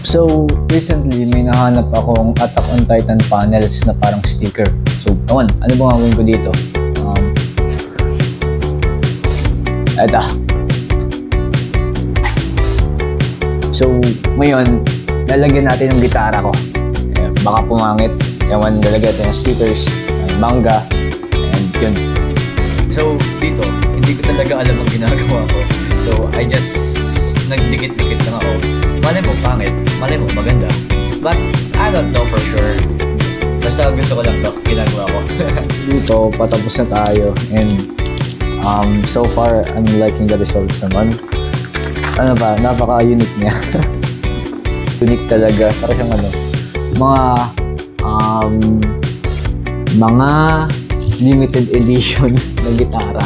So, recently may nahanap akong Attack on Titan panels na parang sticker. So, naman, ano bang gagawin ko dito? Eto. So, ngayon, lalagyan natin ng gitara ko. Baka pumangit. Ewan, lalagyan natin ng stickers, ng manga, and yun. So, dito, hindi ko talaga alam ang ginagawa ko. So, I just nagdikit-dikit lang ako. Malay mo pangit, malay mo maganda. But, I don't know for sure. Basta gusto ko lang to, ginagawa ko. Dito, patapos na tayo. And, so far, I'm liking the results naman. Ano ba, napaka-unique niya. Unique talaga. Para siyang mga limited edition na gitara.